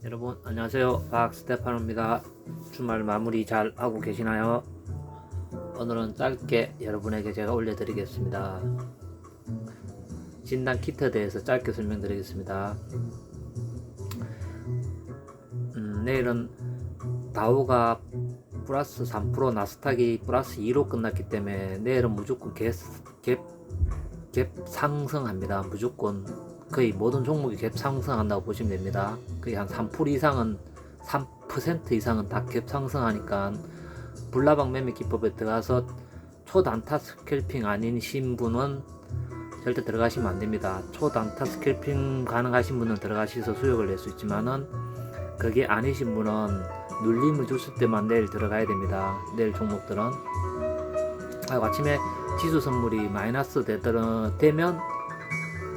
여러분 안녕하세요, 박스테파노입니다. 주말 마무리 잘 하고 계시나요? 오늘은 짧게 여러분에게 제가 올려드리겠습니다. 진단 키트에 대해서 짧게 설명드리겠습니다. 내일은 다우가 플러스 3%, 나스닥이 플러스 2로 끝났기 때문에 내일은 무조건 갭 상승합니다. 무조건 거의 모든 종목이 갭 상승한다고 보시면 됩니다. 거의 한 3% 이상은 3% 이상은 다 갭 상승하니까 불나방 매매 기법에 들어가서 초단타 스캘핑 아닌 신분은 절대 들어가시면 안됩니다. 초단타 스캘핑 가능하신 분은 들어가셔서 수익을 낼 수 있지만은 그게 아니신 분은 눌림을 줬을 때만 내일 들어가야 됩니다. 내일 종목들은 아침에 지수 선물이 마이너스 되면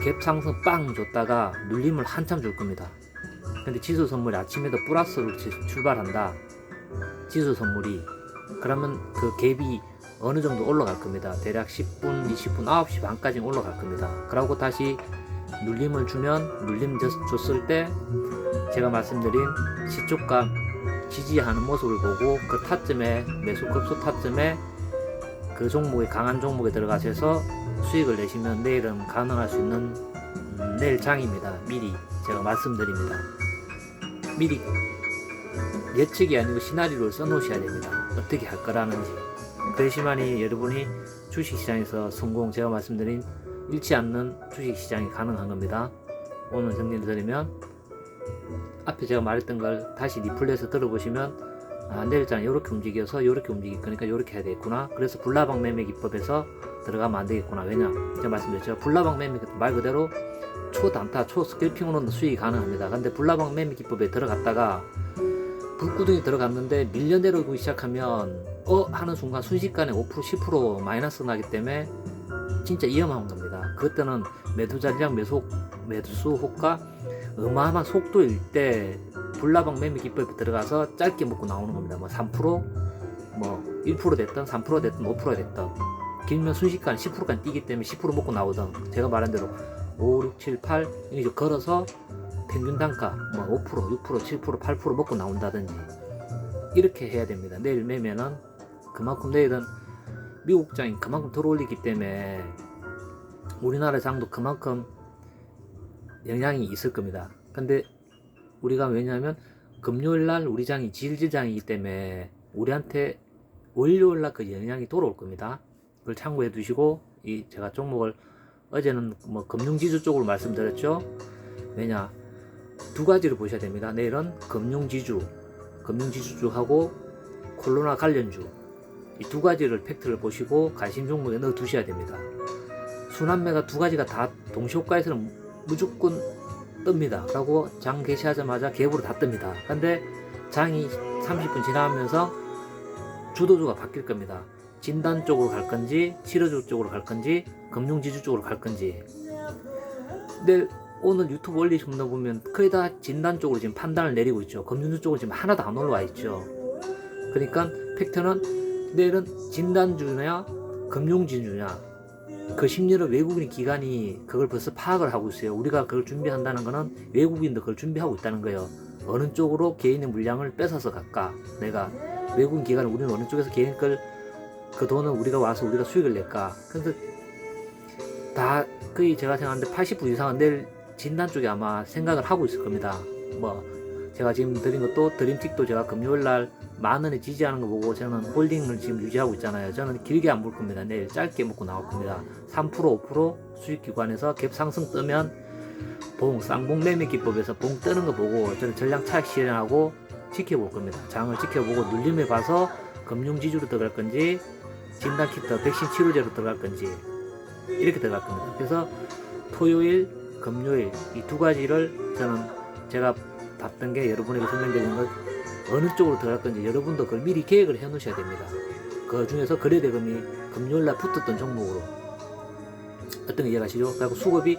갭 상승 빵 줬다가 눌림을 한참 줄 겁니다. 근데 지수 선물이 아침에도 플러스로 출발한다, 지수 선물이, 그러면 그 갭이 어느 정도 올라갈 겁니다. 대략 10분, 20분, 9시 반까지 올라갈 겁니다. 그러고 다시 눌림을 주면, 눌림 줬을 때 제가 말씀드린 시초가 지지하는 모습을 보고 그 타점에, 매수 급소 타점에 그 종목에, 강한 종목에 들어가셔서 수익을 내시면 내일은 가능할 수 있는 내일 장입니다. 미리 제가 말씀드립니다. 미리 예측이 아니고 시나리오를 써놓으셔야 됩니다. 어떻게 할 거라는지. 그래야만이 여러분이 주식시장에서 성공, 제가 말씀드린 잃지 않는 주식시장이 가능한 겁니다. 오늘 정리를 드리면, 앞에 제가 말했던 걸 다시 리플레이해서 들어보시면 내일장 이렇게 움직여서 이렇게 움직일 거니까 이렇게 해야 되겠구나. 그래서 불나방 매매 기법에서 들어가면 안 되겠구나. 왜냐, 제가 말씀드렸죠. 불나방 매매 기법 말 그대로 초단타, 초스캘핑으로는 수익이 가능합니다. 근데 불나방 매매 기법에 들어갔다가 불구덩이 들어갔는데 밀려 내려오기 시작하면 하는 순간 순식간에 5%, 10% 마이너스 나기 때문에 진짜 위험한 겁니다. 그때는 매도 잔량, 매수 호가 어마어마한 속도일 때 불나방 매매 기법에 들어가서 짧게 먹고 나오는 겁니다. 뭐 3%, 뭐 1% 됐든 3% 됐든 5% 됐든 길면 순식간 10%까지 뛰기 때문에 10% 먹고 나오든, 제가 말한 대로 5, 6, 7, 8 이렇게 걸어서 평균 단가 뭐 5%, 6%, 7%, 8% 먹고 나온다든지 이렇게 해야 됩니다. 내일 매매는 그만큼, 내일은 미국장이 그만큼 들어올리기 때문에 우리나라 장도 그만큼 영향이 있을 겁니다. 근데 우리가, 왜냐하면 금요일날 우리 장이 질질장이기 때문에 우리한테 월요일날 그 영향이 돌아올 겁니다. 그걸 참고해 두시고, 제가 종목을 어제는 뭐 금융지주 쪽으로 말씀드렸죠. 왜냐, 두 가지를 보셔야 됩니다. 내일은 금융지주하고 코로나 관련주, 이 두 가지를 팩트를 보시고 관심 종목에 넣어 두셔야 됩니다. 순환매가 두 가지가 다 동시효과에서는 무조건 뜹니다. 라고 장 개시하자마자 갭으로 다 뜹니다. 근데 장이 30분 지나면서 주도주가 바뀔 겁니다. 진단 쪽으로 갈 건지, 치료주 쪽으로 갈 건지, 금융지주 쪽으로 갈 건지. 근데 오늘 유튜브 올리신 분들 보면 거의 다 진단 쪽으로 지금 판단을 내리고 있죠. 금융주 쪽으로 지금 하나도 안 올라와 있죠. 그러니까 팩트는 내일은 진단주냐 금융지주냐, 그 심리를 외국인 기관이 그걸 벌써 파악을 하고 있어요. 우리가 그걸 준비한다는 거는 외국인도 그걸 준비하고 있다는 거예요. 어느 쪽으로 개인의 물량을 뺏어서 갈까, 내가 외국인 기관은 우리는 어느 쪽에서 개인 걸, 그 돈은 우리가 와서 우리가 수익을 낼까. 그래서 다 거의 제가 생각하는데 80% 이상은 내일 진단 쪽에 아마 생각을 하고 있을 겁니다. 뭐 제가 지금 드린 것도, 드림틱도 제가 금요일날 10,000원에 지지하는 거 보고 저는 홀딩을 지금 유지하고 있잖아요. 저는 길게 안 볼 겁니다. 내일 짧게 먹고 나올 겁니다. 3%, 5% 수익기관에서 갭 상승 뜨면 쌍봉 매매 기법에서 봉 뜨는 거 보고 저는 전량 차익 실현하고 지켜볼 겁니다. 장을 지켜보고 눌림을 봐서 금융지주로 들어갈 건지, 진단키트, 백신 치료제로 들어갈 건지 이렇게 들어갈 겁니다. 그래서 토요일, 금요일 이 두 가지를 저는 제가 봤던 게, 여러분에게 설명드리는 것, 어느 쪽으로 들어갈 건지 여러분도 그걸 미리 계획을 해 놓으셔야 됩니다. 그 중에서 거래대금이 금요일날 붙었던 종목으로, 어떤 거 이해가시죠? 그리고 수급이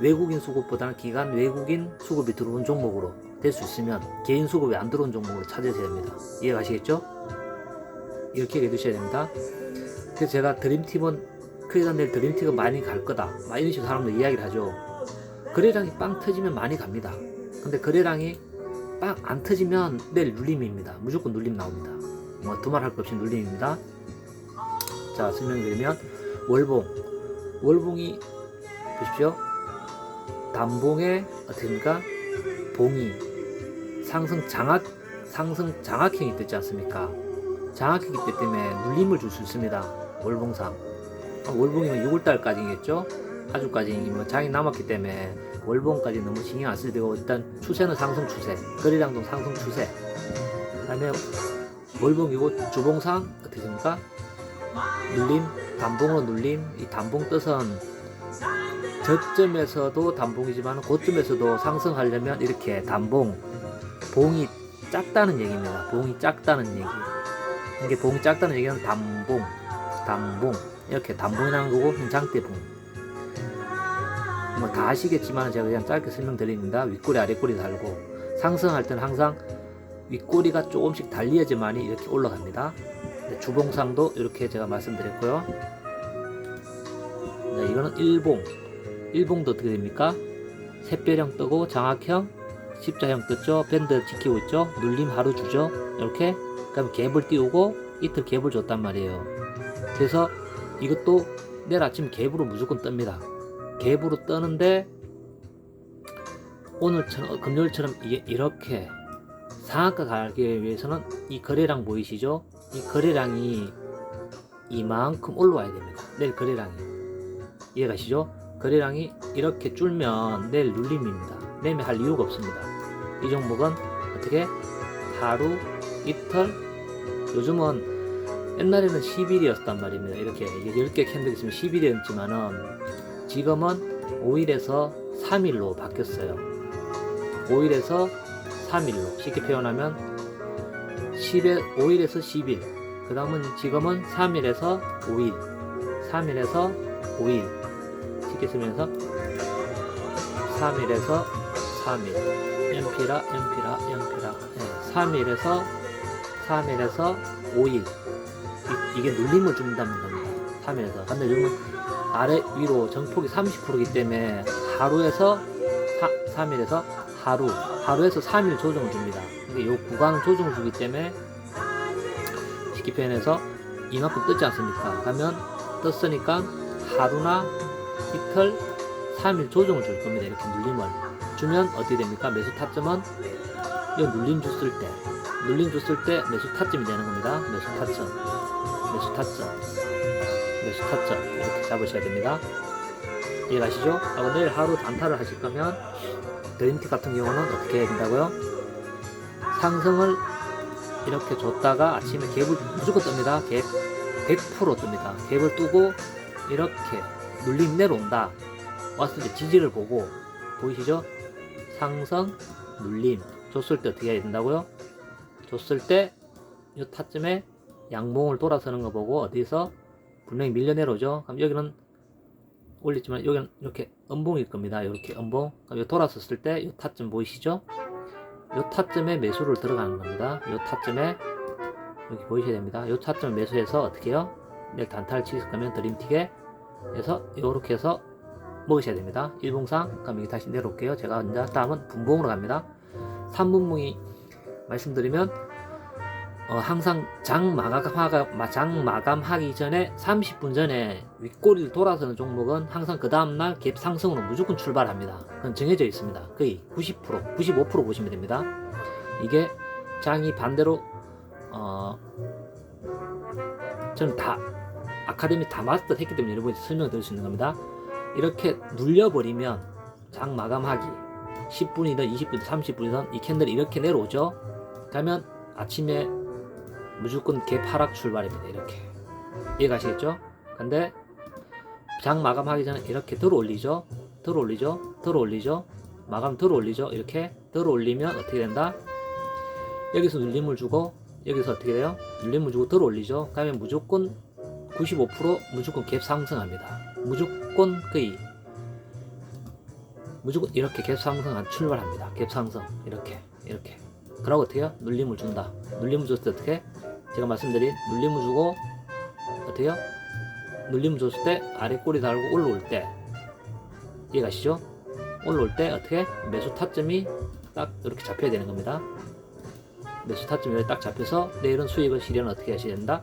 외국인 수급보다는 기관 외국인 수급이 들어온 종목으로 될 수 있으면 개인 수급이 안 들어온 종목으로 찾으셔야 됩니다. 이해가시겠죠? 이렇게 해 두셔야 됩니다. 그래서 제가 드림팀은, 그래서 내일 드림팀은 많이 갈 거다, 막 이런 식으로 사람들 이야기를 하죠. 거래량이 빵 터지면 많이 갑니다. 근데 거래량이 빵 안 터지면 내일 눌림입니다. 무조건 눌림 나옵니다. 뭐 두말 할 것 없이 눌림입니다. 자, 설명드리면 월봉이 보십시오. 단봉에 어떻게 됩니까? 봉이 상승 장악형이 되지 않습니까? 장악형이기 때문에 눌림을 줄 수 있습니다. 월봉상. 월봉이면 6월달까지겠죠? 아주까지 뭐 장이 남았기 때문에 월봉까지 너무 신경 안 쓰셔도 되고, 일단 추세는 상승 추세, 거래량도 상승 추세. 그 다음에 월봉이고 주봉상 어떻게 됩니까? 눌림, 단봉으로 눌림. 이 단봉 뜻은 저점에서도 단봉이지만 고점에서도 상승하려면 이렇게 단봉, 봉이 작다는 얘기입니다. 봉이 작다는 얘기. 이게 봉이 작다는 얘기는 단봉 이렇게 단봉이라는 거고, 장대봉. 뭐 다 아시겠지만 제가 그냥 짧게 설명드립니다. 윗꼬리 아랫꼬리 달고, 상승할 때는 항상 윗꼬리가 조금씩 달려야지만이 이렇게 올라갑니다. 주봉상도 이렇게 제가 말씀드렸고요. 네, 이거는 일봉도 어떻게 됩니까? 샛별형 뜨고 장악형, 십자형 떴죠. 밴드 지키고 있죠. 눌림 하루 주죠. 이렇게. 그다음에 갭을 띄우고 이틀 갭을 줬단 말이에요. 그래서 이것도 내일 아침 갭으로 무조건 뜹니다. 갭으로 뜨는데 오늘처럼 금요일처럼 이게 이렇게 상한가 가기 위해서는 이 거래량 보이시죠? 이 거래량이 이만큼 올라와야 됩니다. 내일 거래량이. 이해가시죠? 거래량이 이렇게 줄면 내일 눌림입니다. 매매할 이유가 없습니다. 이 종목은 어떻게? 하루, 이틀, 요즘은 옛날에는 10일이었단 말입니다. 이렇게 10개 캔들 있으면 10일이었지만은 지금은 5일에서 3일로 바뀌었어요. 5일에서 3일로 쉽게 표현하면 5일에서 10일, 그 다음은 지금은 3일에서 5일, 3일에서 5일, 쉽게 쓰면서 3일에서 3일, 연필아, 3일에서 5일. 이게 눌림을 준다는 겁니다. 3일에서. 근데 요즘은 아래 위로 정폭이 30%이기 때문에 하루에서 3일에서 하루에서 3일 조정을 줍니다. 이 구간은 조정을 주기 때문에 쉽게 표현해서 이만큼 뜨지 않습니까? 그러면 떴으니까 하루나 이틀, 3일 조정을 줄 겁니다. 이렇게 눌림을 주면 어떻게 됩니까? 매수 타점은 이 눌림 줬을 때 매수 타점이 되는 겁니다. 매수 타점 이렇게 잡으셔야 됩니다. 이해가시죠? 내일 하루 단타를 하실 거면 드림팁 같은 경우는 어떻게 해야 된다고요? 상승을 이렇게 줬다가 아침에 갭을 무조건 뜹니다. 갭 100% 뜹니다. 갭을 뜨고 이렇게 눌림 내려온다. 왔을 때 지지를 보고, 보이시죠? 상승, 눌림 줬을 때 어떻게 해야 된다고요? 줬을 때 이 타점에 양봉을 돌아서는 거 보고 어디서 분명히 밀려 내려오죠. 그럼 여기는 올렸지만 여기는 이렇게 음봉일 겁니다. 이렇게 음봉. 그럼 돌아섰을 때 이 타점 보이시죠? 이 타점에 매수를 들어가는 겁니다. 이 타점에 여기 보이셔야 됩니다. 이 타점에 매수해서 어떻게 해요? 내일 단타를 치실 거면 드림틱에 해서 이렇게 해서 먹으셔야 됩니다. 일봉상. 그럼 여기 다시 내려올게요. 제가 이제 다음은 분봉으로 갑니다. 3분봉이 말씀드리면 항상 장 마감하기 전에 30분 전에 윗꼬리를 돌아서는 종목은 항상 그 다음날 갭 상승으로 무조건 출발합니다. 그건 정해져 있습니다. 거의 90%, 95% 보시면 됩니다. 이게 장이 반대로 저는 다 아카데미 다 마스터 했기 때문에 여러분이 설명을 드릴 수 있는 겁니다. 이렇게 눌려버리면 장 마감하기 10분이든 20분이든 30분이든 이 캔들이 이렇게 내려오죠. 그러면 아침에 무조건 갭 하락 출발입니다. 이렇게 이해가시겠죠? 근데 장 마감하기 전에 이렇게 들어올리죠. 마감 들어올리죠. 이렇게 들어올리면 어떻게 된다? 여기서 눌림을 주고 여기서 어떻게 돼요? 눌림을 주고 들어올리죠. 그러면 무조건 95% 무조건 갭 상승합니다. 무조건 이렇게 갭 상승한 출발합니다. 갭 상승 이렇게 그러고 어떻게 해요? 눌림을 준다. 눌림을 줬을 때 어떻게? 제가 말씀드린 눌림을 주고 어떻게 해요? 눌림을 줬을 때 아래 꼬리 달고 올라올 때 이해가시죠? 올라올 때 어떻게? 매수 타점이 딱 이렇게 잡혀야 되는 겁니다. 매수 타점이 딱 잡혀서 내일은 수익을 실현을 어떻게 하셔야 된다?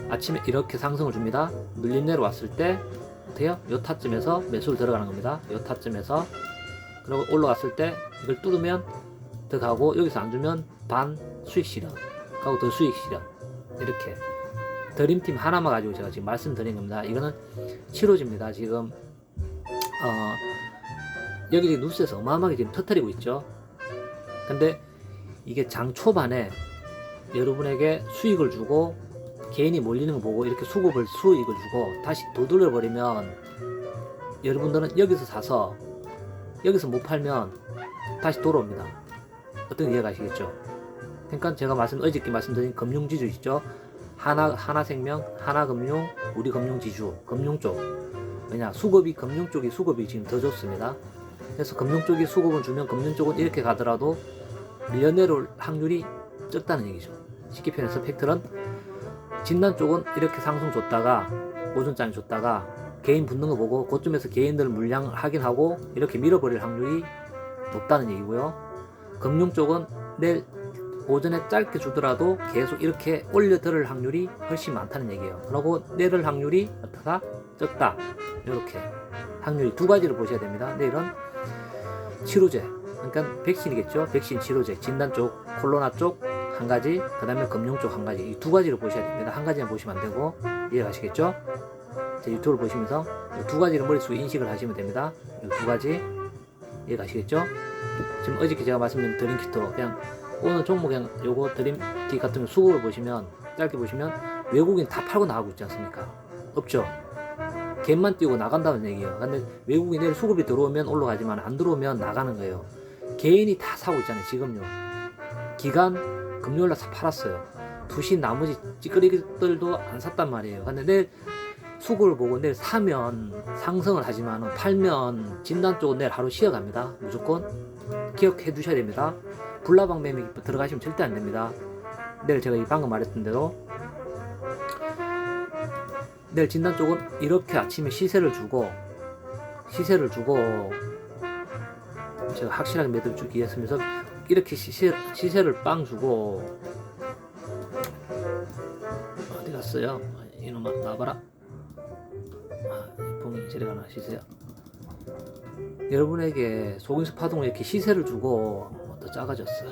아침에 이렇게 상승을 줍니다. 눌림 내려왔을 때 어때요? 요 타점에서 매수를 들어가는 겁니다. 요 타점에서 그리고 올라갔을 때 이걸 뚫으면 더 가고 여기서 안 주면 반 수익 실현 가고 더 수익 실현 이렇게 드림팀 하나만 가지고 제가 지금 말씀드린 겁니다. 이거는 치료제입니다. 지금 여기 뉴스에서 어마어마하게 지금 터뜨리고 있죠. 근데 이게 장 초반에 여러분에게 수익을 주고 개인이 몰리는 거 보고 이렇게 수익을 주고 다시 도둑을 버리면 여러분들은 여기서 사서 여기서 못 팔면 다시 돌아옵니다. 어떤 이해가 가시겠죠? 그러니까 제가 어저께 말씀드린 금융지주 있죠? 하나생명, 하나금융, 우리금융지주, 금융 쪽. 왜냐? 금융 쪽이 수급이 지금 더 좋습니다. 그래서 금융 쪽이 수급을 주면 금융 쪽은 이렇게 가더라도 밀려내려올 확률이 적다는 얘기죠. 쉽게 표현해서 팩트는 진단 쪽은 이렇게 상승 줬다가 오전장에 줬다가 개인 붙는 거 보고 그쯤에서 개인들 물량 확인하고 이렇게 밀어버릴 확률이 높다는 얘기고요. 금융 쪽은 내일 오전에 짧게 주더라도 계속 이렇게 올려들을 확률이 훨씬 많다는 얘기예요. 그리고 내릴 확률이 어떻다? 적다. 이렇게 확률이 두 가지를 보셔야 됩니다. 내일은 치료제, 그러니까 백신이겠죠. 백신 치료제, 진단 쪽, 코로나 쪽 한 가지, 그 다음에 금융 쪽 한 가지, 이 두 가지를 보셔야 됩니다. 한 가지만 보시면 안 되고 이해가시겠죠? 제 유튜브를 보시면서 이 두 가지를 머릿속에 인식을 하시면 됩니다. 이 두 가지 이해가시겠죠? 지금 어저께 제가 말씀드린 드림키트 그냥 오늘 종목 그냥 요거 드림티 같은 수급을 보시면 짧게 보시면 외국인 다 팔고 나가고 있지 않습니까? 없죠? 갭만 띄우고 나간다는 얘기예요. 근데 외국인 내일 수급이 들어오면 올라가지만 안 들어오면 나가는 거예요. 개인이 다 사고 있잖아요. 지금요. 기간 금요일날 팔았어요. 두신 나머지 찌끄리들도 안 샀단 말이에요. 근데 내일 수급을 보고 내일 사면 상승을 하지만 팔면 진단 쪽은 내일 하루 쉬어갑니다. 무조건 기억해 두셔야 됩니다. 불나방 매매 들어가시면 절대 안 됩니다. 내일 제가 방금 말했던 대로 내일 진단 쪽은 이렇게 아침에 시세를 주고 제가 확실하게 매도를 주기 위해서 이렇게 시세를 빵 주고 어디 갔어요? 이놈아 나와봐라. 봉이 저리 가나 시세야. 여러분에게 속임수 파동을 이렇게 시세를 주고 더 작아졌어.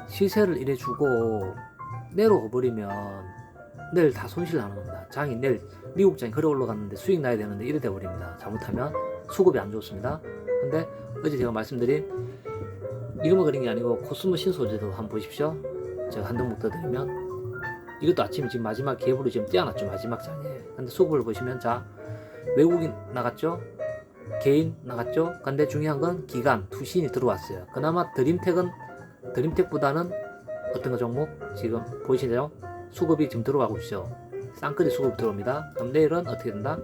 시세를 이래 주고 내려가 버리면 내일 다 손실 나는 겁니다. 장이 내일 미국 장이 그래 올라갔는데 수익 나야 되는데 이래 돼 버립니다. 잘못하면 수급이 안 좋습니다. 근데 어제 제가 말씀드린 이것만 그린 게 아니고 코스모 신소재도 한번 보십시오. 제가 한 덩목 더 드리면 이것도 아침에 지금 마지막 갭으로 지금 떼어놨죠. 마지막 장에. 근데 수급을 보시면 자 외국인 나갔죠. 개인 나갔죠. 근데 중요한 건 기간 투신이 들어왔어요. 그나마 드림텍보다는 어떤 거 종목 지금 보이시죠? 수급이 지금 들어가고 있죠. 쌍끌이 수급 들어옵니다. 그럼 내일은 어떻게 된다?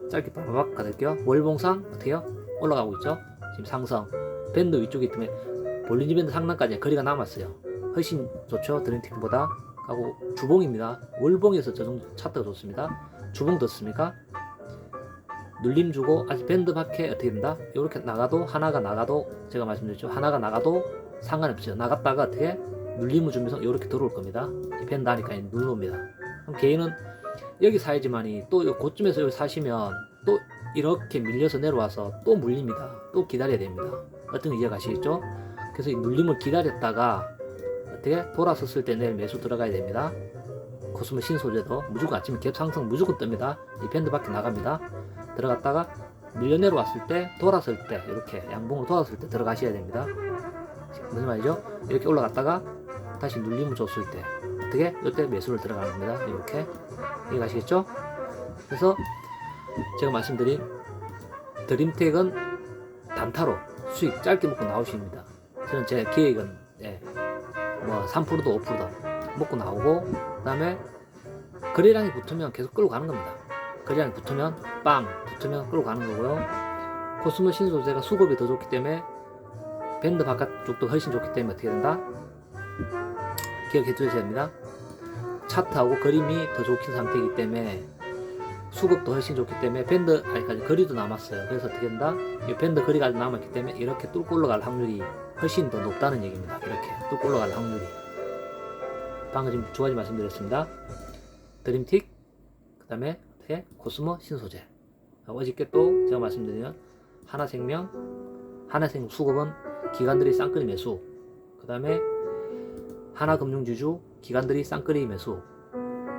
짧게 바바박 가릴게요. 월봉상 어떻게요? 올라가고 있죠. 지금 상승 밴드 위쪽에 있기 때문에 볼린지 밴드 상단까지 거리가 남았어요. 훨씬 좋죠. 드림텍보다. 하고 주봉입니다. 월봉에서 저 정도 차트가 좋습니다. 주봉 떴습니까? 눌림 주고 아직 밴드 밖에 어떻게 된다? 이렇게 나가도 하나가 나가도 제가 말씀드렸죠. 하나가 나가도 상관이 없어요. 나갔다가 어떻게 눌림을 주면서 이렇게 들어올 겁니다. 이 밴드 하니까 눌러옵니다. 그럼 개인은 여기 사야지만이 또 고점에서 여기 사시면 또 이렇게 밀려서 내려와서 또 물립니다. 또 기다려야 됩니다. 어떤 이해 가시겠죠? 그래서 이 눌림을 기다렸다가 어떻게 돌아섰을 때 내일 매수 들어가야 됩니다. 코스모 신소재도 무조건 아침에 갭 상승 무조건 뜹니다. 이 밴드 밖에 나갑니다. 들어갔다가 밀려 내려왔을 때 돌았을 때 이렇게 양봉으로 돌았을 때 들어가셔야 됩니다. 무슨 말이죠? 이렇게 올라갔다가 다시 눌림을 줬을 때 어떻게? 이때 매수를 들어가는 겁니다. 이렇게 이해가시겠죠? 그래서 제가 말씀드린 드림텍은 단타로 수익 짧게 먹고 나오십니다. 저는 제 계획은 뭐 3%도 5%도 먹고 나오고 그 다음에 거래량이 붙으면 계속 끌고 가는 겁니다. 거래량이 붙으면 붙으면 끌고 가는 거고요. 코스모 신소재가 수급이 더 좋기 때문에 밴드 바깥쪽도 훨씬 좋기 때문에 어떻게 된다? 기억해 두셔야 됩니다. 차트하고 그림이 더 좋긴 상태이기 때문에 수급도 훨씬 좋기 때문에 밴드 아직까지 거리도 남았어요. 그래서 어떻게 된다? 이 밴드 거리가 아직 남았기 때문에 이렇게 뚫고 올라갈 확률이 훨씬 더 높다는 얘기입니다. 이렇게 뚫고 올라갈 확률이. 방금 지금 두 가지 말씀드렸습니다. 드림틱, 그 다음에 코스모 신소재. 어저께 또 제가 말씀드린 하나생명 수급은 기관들이 쌍끌이 매수, 그 다음에 하나금융지주 기관들이 쌍끌이 매수,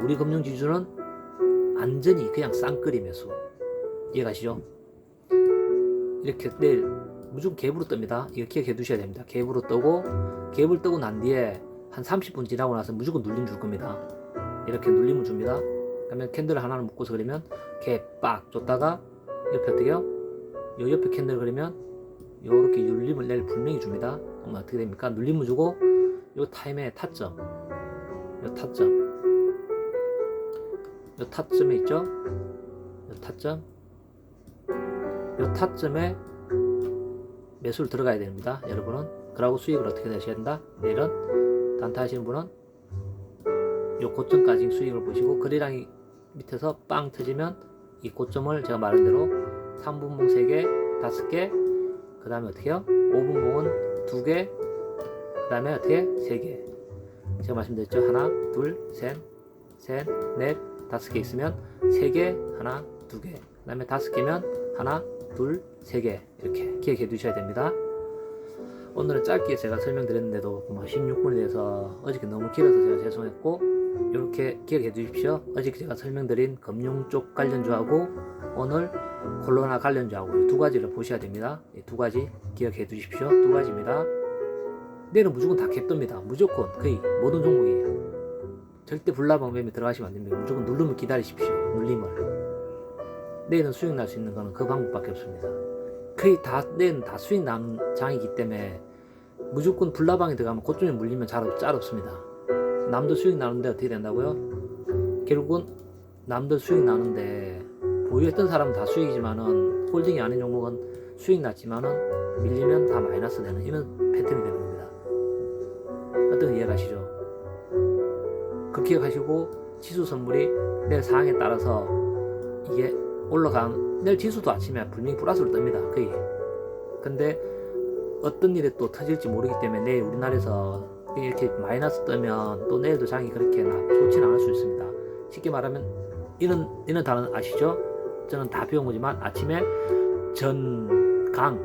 우리 금융지주는 안전히 그냥 쌍끌이 매수. 이해가시죠? 이렇게 내일 무조건 갭으로 뜹니다. 이거 기억해 두셔야 됩니다. 갭으로 뜨고, 갭을 뜨고 난 뒤에 한 30분 지나고 나서 무조건 눌림 줄 겁니다. 이렇게 눌림을 줍니다. 그러면 캔들을 하나를 묶어서 그리면 갭 빡 줬다가 옆에 어떻게요? 요 옆에 캔들 그리면 요렇게 눌림을 내일 분명히 줍니다. 그럼 어떻게 됩니까? 눌림을 주고 요 타임의 타점, 요 타점에 있죠? 요 타점에 매수를 들어가야 됩니다. 여러분은. 그러고 수익을 어떻게 내셔야 된다? 내일은 단타 하시는 분은 요 고점까지 수익을 보시고, 거래량이 밑에서 빵 터지면 이 고점을 제가 말한 대로 3분봉 3개, 5개, 그 다음에 어떻게 해요? 5분봉은 2개, 그 다음에 어떻게? 3개. 제가 말씀드렸죠? 하나, 둘, 셋, 넷, 5개 있으면 3개, 하나, 2개. 그 다음에 5개면 하나, 둘, 3개. 이렇게 기억해 두셔야 됩니다. 오늘은 짧게 제가 설명드렸는데도 16분에 대해서 어저께 너무 길어서 제가 죄송했고, 이렇게 기억해 두십시오. 어저께 제가 설명드린 금융 쪽 관련주하고 오늘 콜로나 관련주하고 두 가지를 보셔야 됩니다. 이 두 가지 기억해 두십시오. 두 가지입니다. 내일은 무조건 다 캡뜹니다. 무조건 거의 모든 종목이. 절대 불나방 매매 들어가시면 안 됩니다. 무조건 누르면 기다리십시오. 눌림을. 내일은 수익 날 수 있는 거는 그 방법밖에 없습니다. 거의 다 내일은 다 수익 나는 장이기 때문에 무조건 불나방에 들어가면 고점에 물리면 잘 없습니다. 남들 수익 나는데 어떻게 된다고요? 결국은 남들 수익 나는데 보유했던 사람은 다 수익이지만은 홀딩이 아닌 종목은 수익 났지만은 밀리면 다 마이너스 되는 이런 패턴이 되는 겁니다. 어떤 이해가시죠? 그 기억하시고, 지수 선물이 내일 상황에 따라서 이게 내일 지수도 아침에 분명히 플러스로 뜹니다. 거의. 근데 어떤 일이 또 터질지 모르기 때문에 내일 우리나라에서 이렇게 마이너스 뜨면 또 내일도 장이 그렇게 좋지는 않을 수 있습니다. 쉽게 말하면 이런 단어 아시죠? 저는 다 배운 거지만 아침에 전강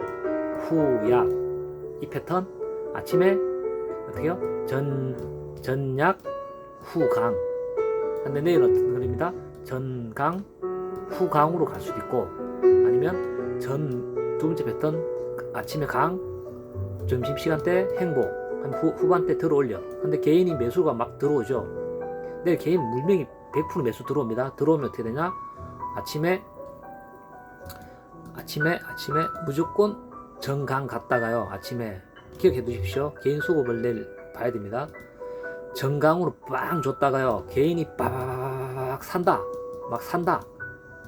후약 이 패턴, 아침에 어떻게요? 전약 후강. 근데 내일은 어떤 그립니다. 전강 후강으로 갈 수도 있고, 아니면 두 번째 패턴 아침에 강, 점심시간 때 행보, 후반 때 들어올려. 근데 개인이 매수가 막 들어오죠. 내일 개인 물명이 100% 매수 들어옵니다. 들어오면 어떻게 되냐? 아침에 무조건 정강 갔다가요. 아침에 기억해 두십시오. 개인 수급을 내일 봐야 됩니다. 정강으로 빵 줬다가요. 개인이 빠바바박 산다. 막 산다.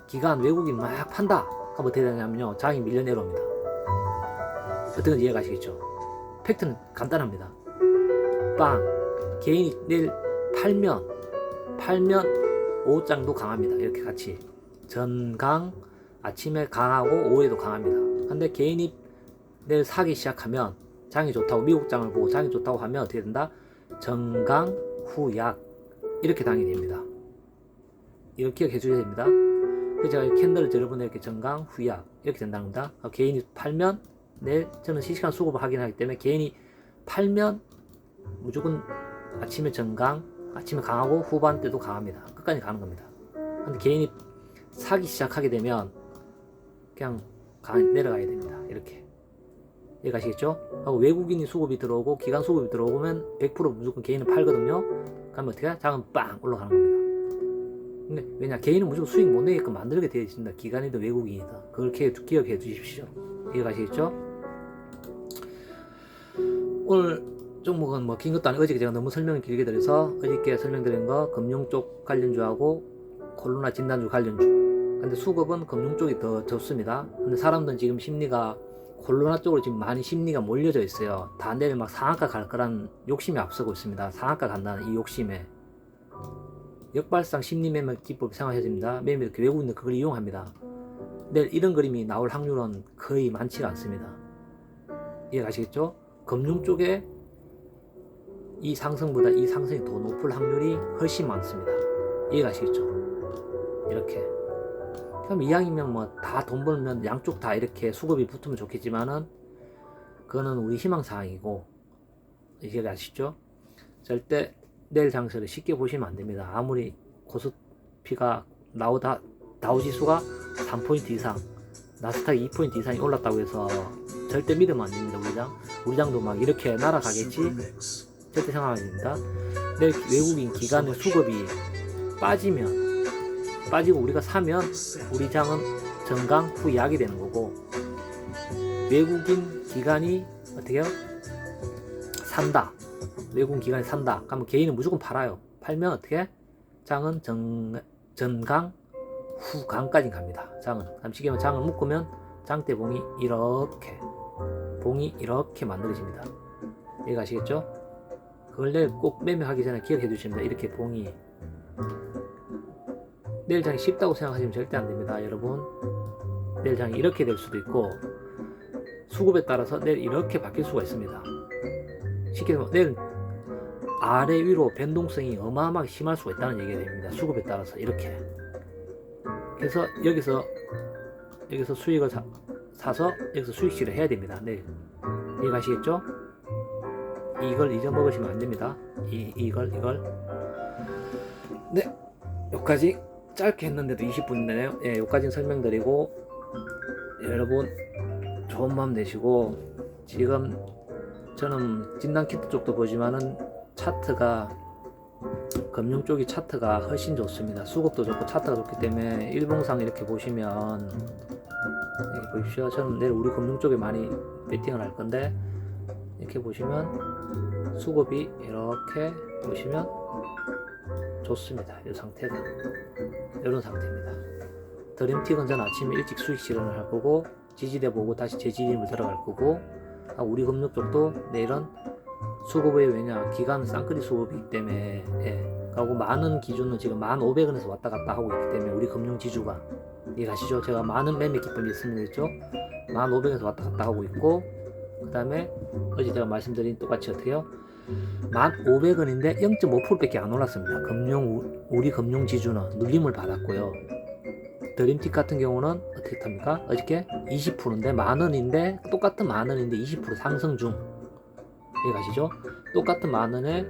기관 외국인 막 판다. 그럼 어떻게 되냐면요. 장이 밀려 내려옵니다. 어떤 건 이해가시겠죠? 팩트는 간단합니다. 빵. 개인이 내일 팔면 오후장도 강합니다. 이렇게 같이. 전강, 아침에 강하고 오후에도 강합니다. 근데 개인이 내일 사기 시작하면 장이 좋다고, 미국장을 보고 장이 좋다고 하면 어떻게 된다? 정강, 후약. 이렇게 당이 됩니다. 이거 기억해 주셔야 됩니다. 그래서 제가 캔들을 여러분들 이렇게 정강, 후약. 이렇게 된다는 겁니다. 개인이 팔면 내일 저는 실시간 수급을 확인하기 때문에 개인이 팔면 무조건 아침에 정강, 아침에 강하고 후반 때도 강합니다. 끝까지 가는 겁니다. 근데 개인이 사기 시작하게 되면 그냥 내려가야 됩니다. 이렇게. 이해가시겠죠? 하고 외국인이 수급이 들어오고 기관 수급이 들어오면 100% 무조건 개인은 팔거든요. 그러면 어떻게 해? 장은 빵 올라가는 겁니다. 근데 왜냐? 개인은 무조건 수익 못 내게끔 만들게 되어 있습니다. 기관이든 외국인이든. 그렇게 기억해 주십시오. 이해가시겠죠? 오늘 종목은 뭐 긴 것도 아니고 어저께 제가 너무 설명을 길게 드려서 어저께 설명드린 거 금융 쪽 관련주하고 콜로나 진단주 관련주. 근데 수급은 금융 쪽이 더 좋습니다. 근데 사람들은 지금 심리가 콜로나 쪽으로 지금 많이 심리가 몰려져 있어요. 다 내일 막 상한가 갈 거란 욕심이 앞서고 있습니다. 상한가 간다는 이 욕심에. 역발상 심리 매매 기법이 사용하셔야 됩니다. 매매 외국인들 그걸 이용합니다. 내일 이런 그림이 나올 확률은 거의 많지가 않습니다. 이해가시겠죠? 금융 쪽에 이 상승보다 이 상승이 더 높을 확률이 훨씬 많습니다. 이해가시겠죠? 이렇게. 그럼 이왕이면 뭐 다 돈 벌면 양쪽 다 이렇게 수급이 붙으면 좋겠지만은 그거는 우리 희망사항이고, 이해가시죠? 절대 내일 장세를 쉽게 보시면 안 됩니다. 아무리 코스피가 다우지수가 3포인트 이상, 나스닥이 2포인트 이상이 올랐다고 해서 절대 믿으면 안 됩니다. 우리장도 막 이렇게 날아가겠지? 절대 생각 안 됩니다. 내일 외국인 기관의 수급이 빠지고 우리가 사면 우리 장은 정강 후 약이 되는 거고, 외국인 기관이 어떻게 해요? 산다. 외국인 기관이 산다. 그러면 개인은 무조건 팔아요. 팔면 어떻게? 장은 전강 후강까지 갑니다. 장은. 쉽게 말하면 장을 묶으면 장대 봉이 이렇게 만들어집니다. 이해가시겠죠? 그걸 내일 꼭 매매하기 전에 기억해 주십니다. 이렇게 봉이. 내일 장이 쉽다고 생각하시면 절대 안 됩니다. 여러분. 내일 장이 이렇게 될 수도 있고, 수급에 따라서 내일 이렇게 바뀔 수가 있습니다. 쉽게 말하면 내일 아래 위로 변동성이 어마어마하게 심할 수가 있다는 얘기가 됩니다. 수급에 따라서 이렇게. 그래서 여기서 수익을 사서 여기서 수익실을 해야 됩니다. 내일. 이해가시겠죠? 이걸 잊어먹으시면 안 됩니다. 이걸. 네. 여기까지 짧게 했는데도 20분이네요. 예, 여기까지는 설명드리고, 여러분 좋은 마음 되시고, 지금 저는 진단키트 쪽도 보지만은 차트가, 금융 쪽이 차트가 훨씬 좋습니다. 수급도 좋고 차트가 좋기 때문에 일봉상 이렇게 보시면, 여기 보십시오. 저는 내일 우리 금융 쪽에 많이 베팅을 할 건데, 이렇게 보시면 수급이 이렇게 보시면 좋습니다. 이 상태가 이런 상태입니다. 드림틱은 전 아침에 일찍 수익 실현을 할 거고, 지지대 보고 다시 재지림을 들어갈 거고, 우리 금융 쪽도 내일은 수급의 왜냐 기간 쌍끌이 수급이기 때문에, 예, 하고 많은 기준은 지금 1,500원에서 왔다 갔다 하고 있기 때문에 우리 금융 지주가, 이해가시죠? 제가 많은 매매 기법이 있습니다. 했죠? 1,500원에서 왔다 갔다 하고 있고, 그 다음에 어제 제가 말씀드린 똑같이 어떻게요? 1,500원인데 0.5%밖에 안 올랐습니다. 우리 금융 지주는 눌림을 받았고요. 드림틱 같은 경우는 어떻게 탑니까? 어저께 20%인데 만원인데, 똑같은 만원인데 20% 상승 중. 이해가시죠? 똑같은 만원에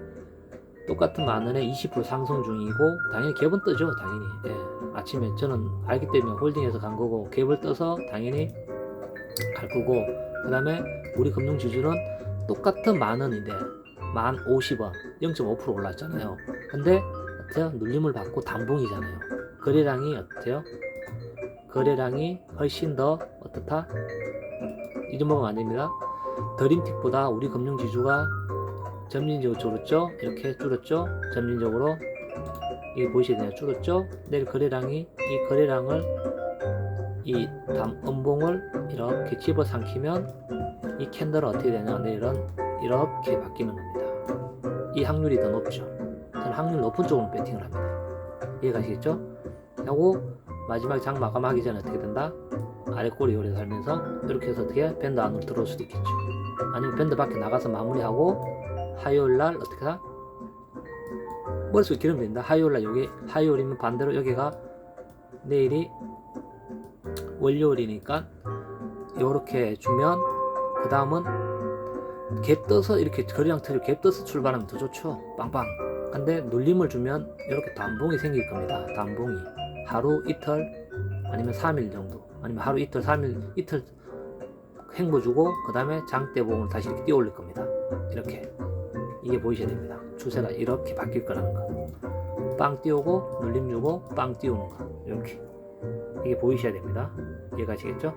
20% 상승 중이고, 당연히 갭은 뜨죠. 당연히. 예. 아침에 저는 알기 때문에 홀딩해서 간 거고, 갭을 떠서 당연히 갈 거고, 그 다음에 우리 금융 지주는 똑같은 만원인데 1,050원 0.5% 올랐잖아요. 근데 어때요? 눌림을 받고 단봉이잖아요. 거래량이 어때요? 거래량이 훨씬 더 어떻다? 잊어먹으면 안 됩니다. 드림틱보다 우리 금융지주가 점진적으로 줄었죠? 이렇게 줄었죠? 점진적으로. 이게 보이시나요? 줄었죠? 내일 거래량이, 이 거래량을, 이 음봉을 이렇게 집어삼키면 이 캔들은 어떻게 되냐? 내일은 이렇게 바뀌는 겁니다. 이 확률이 더 높죠. 저는 확률 높은 쪽으로 배팅을 합니다. 이해가시겠죠? 하고 마지막에 장 마감하기 전에 어떻게 된다? 아래 꼬리 오래 살면서 이렇게 해서 어떻게 밴드 안으로 들어올 수도 있겠죠. 아니면 밴드 밖에 나가서 마무리하고 화요일날 어떻게 하? 머릿속에 기름 된다. 화요일날 여기, 화요일이면 반대로 여기가 내일이 월요일이니까 요렇게 주면, 그 다음은 갭 떠서 이렇게 거래량 틀을 갭 떠서 출발하면 더 좋죠. 빵빵. 근데 눌림을 주면 이렇게 단봉이 생길 겁니다. 단봉이 하루 이틀 아니면 3일 정도, 아니면 하루 이틀 3일 이틀 횡보 주고, 그 다음에 장대봉을 다시 이렇게 띄워 올릴 겁니다. 이렇게. 이게 보이셔야 됩니다. 추세가 이렇게 바뀔 거라는 거. 빵 띄우고 눌림 주고 빵 띄우는 거. 이렇게. 이게 보이셔야 됩니다. 이해가시겠죠?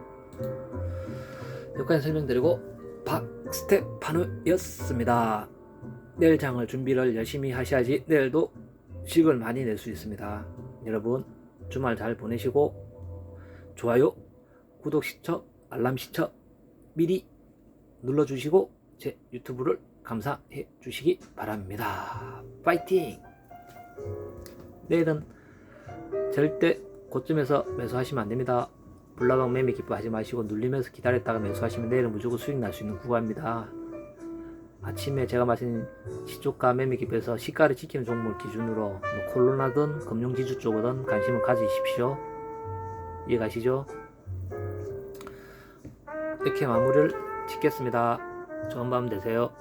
여기까지 설명드리고 박스테파누였습니다. 내일 장을 준비를 열심히 하셔야지 내일도 수익을 많이 낼 수 있습니다. 여러분 주말 잘 보내시고, 좋아요, 구독 시청, 알람 시청 미리 눌러주시고 제 유튜브를 감사해 주시기 바랍니다. 파이팅! 내일은 절대 고점에서 매수하시면 안됩니다. 불나방 매매 기법하지 마시고 눌리면서 기다렸다가 매수하시면 내일은 무조건 수익 날 수 있는 구간입니다. 아침에 제가 말씀드린 시초가 매매 기법에서 시가를 지키는 종목을 기준으로 뭐 콜로나든 금융지주 쪽이든 관심을 가지십시오. 이해가시죠? 이렇게 마무리를 짓겠습니다. 좋은 밤 되세요.